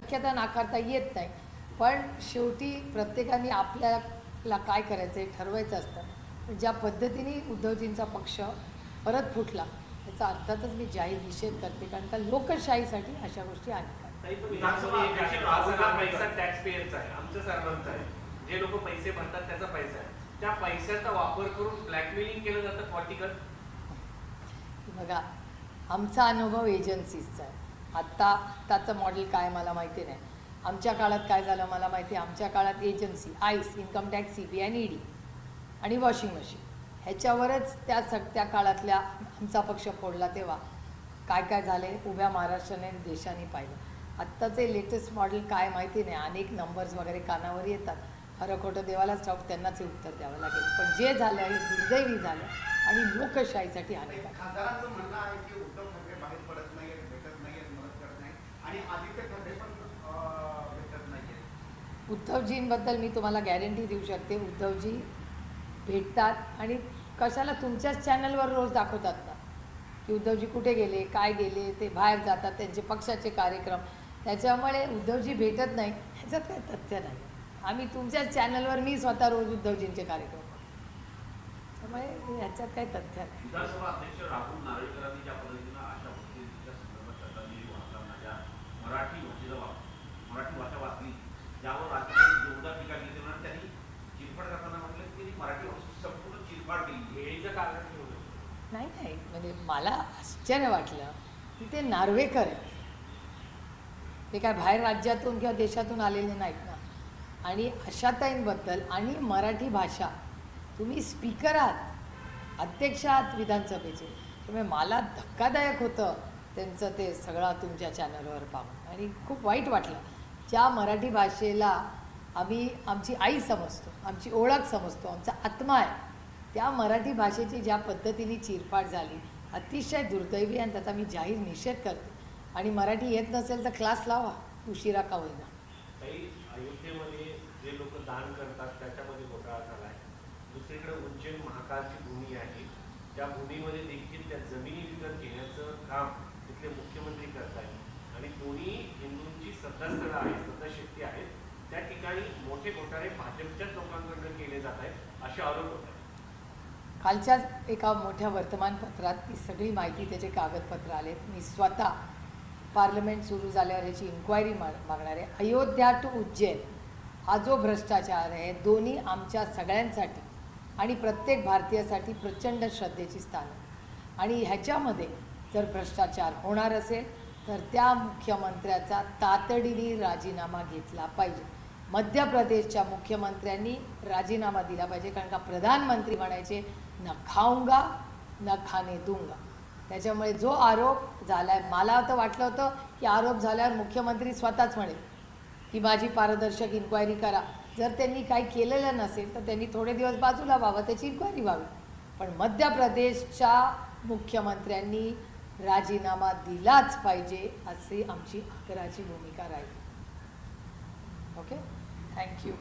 शक्यता नाकारता येत नाही, पण शेवटी प्रत्येकाने आपल्याला काय करायचं हे ठरवायचं असतं. ज्या पद्धतीने उद्धवजींचा पक्ष परत फुटला याचा अर्थातच मी जाहीर निषेध करते, कारण का लोकशाहीसाठी अशा गोष्टी हानिकारक. पैसा टॅक्स पेयरचा आहे, आमच्या सर्वांचा आहे. जे लोक पैसे भरतात त्याचा पैसा आहे, त्या पैशाचा वापर करून ब्लॅकमेलिंग केलं जातं पॉलिटिकल. बघा, आमचा अनुभव एजन्सीजचा आहे. आत्ताचं मॉडेल काय मला माहिती नाही. आमच्या काळात काय झालं मला माहिती आहे. आमच्या काळात agency, ice, income tax, CBI आणि ED आणि वॉशिंग मशीन ह्याच्यावरच त्या काळातल्या आमचा पक्ष फोडला तेव्हा काय काय झाले उभ्या महाराष्ट्राने देशाने पाहिलं. आत्ताचे लेटेस्ट मॉडेल काय माहिती नाही. अनेक नंबर्स वगैरे कानावर येतात. खरं खोटं देवालाच ठाऊक, त्यांनाच उत्तर द्यावं लागेल. पण जे झालं हे दुर्दैवी झालं आणि लोकशाहीसाठी हानिकारक. खासदारांचं म्हणणं आहे की उद्धव ठाकरे बाहेर पडत नाहीये, भेटत नाहीये, मदत करत नाही आणि आदित्य ठाकरे पण भेटत नाहीये. उद्धवजींबद्दल मी तुम्हाला गॅरंटी देऊ शकते, उद्धवजी भेटतात आणि कशाला तुमच्याच चॅनलवर रोज दाखवतात ना की उद्धवजी कुठे गेले, काय गेले, ते बाहेर जातात, त्यांचे पक्षाचे कार्यक्रम. त्याच्यामुळे उद्धवजी भेटत नाही ह्याच्यात काही तथ्य नाही. आम्ही तुमच्याच चॅनलवर मी स्वतः रोज उद्धवजींचे कार्यक्रम करतो, त्यामुळे ह्याच्यात काही तथ्य नाही. विधानसभा अध्यक्ष राहुल नार्वेकरांनी ज्या पद्धतीनं अशा पद्धतीच्या संदर्भात सरकारने वाचताना ज्या मराठी भाषा वाचली, ज्यावर राज्यात जोरदार टीका केली आणि त्यांनी चिरफाड करताना म्हटलं की मराठी भाषा संपूर्ण चिरफाड केली. हेचं कारण नाही म्हणजे मला आश्चर्य वाटलं की ते नार्वेकर आहेत. ते काय बाहेर राज्यातून किंवा देशातून आलेले नाहीत ना. आणि आशाताईंबद्दल आणि मराठी भाषा, तुम्ही स्पीकर आहात, अध्यक्ष आहात विधानसभेचे, त्यामुळे मला धक्कादायक होतं त्यांचं ते सगळं तुमच्या चॅनलवर पाहून आणि खूप वाईट वाटलं. ज्या मराठी भाषेला आम्ही आमची आई समजतो, आमची ओळख समजतो, आमचा आत्मा आहे, त्या मराठी भाषेची ज्या पद्धतीने चिरफाड झाली अतिशय दुर्दैवी आणि त्याचा मी जाहीर निषेध करते. आणि मराठी येत नसेल तर क्लास लावा, उशिरा का होईना. अयोध्येमध्ये जे लोक दान करतात त्याच्यामध्ये घोटाळा झाला आहे. दुसरीकडे उज्जैन महाकालची भूमी आहे, त्या भूमीमध्ये देखील त्या जमिनी विकत घेण्याचं काम तिथले मुख्यमंत्री करत आहेत आणि दोन्ही हिंदूंची श्रद्धास्थळं आहेत, श्रद्धाशक्ती आहेत, त्या ठिकाणी मोठे घोटाळे भाजपच्याच लोकांकडून केले जात आहेत असे आरोप होत आहेत. कालच्याच एका मोठ्या वर्तमानपत्रात ती सगळी माहिती, त्याचे कागदपत्र आलेत. मी स्वतः पार्लमेंट सुरू झाल्यावर याची इन्क्वायरी मागणार आहे. अयोध्या टू उज्जैन हा जो भ्रष्टाचार आहे, दोन्ही आमच्या सगळ्यांसाठी आणि प्रत्येक भारतीयासाठी प्रचंड श्रद्धेची स्थान आहे. आणि ह्याच्यामध्ये जर भ्रष्टाचार होणार असेल तर त्या मुख्यमंत्र्याचा तातडीने राजीनामा घेतला पाहिजे. मध्य प्रदेशच्या मुख्यमंत्र्यांनी राजीनामा दिला पाहिजे, कारण का प्रधानमंत्री म्हणायचे न खाऊंगा न खाने दूंगा. त्याच्यामुळे जो आरोप झाला आहे, मला तर वाटलं होतं की आरोप झाल्यावर मुख्यमंत्री स्वतःच म्हणेल की माझी पारदर्शक इन्क्वायरी करा. जर त्यांनी काही केलेलं नसेल तर त्यांनी थोडे दिवस बाजूला व्हावं, त्याची इन्क्वायरी व्हावी. पण मध्य प्रदेशच्या मुख्यमंत्र्यांनी राजीनामा दिलाच पाहिजे अशी आमची आग्रहाची भूमिका राहील. Okay, thank you.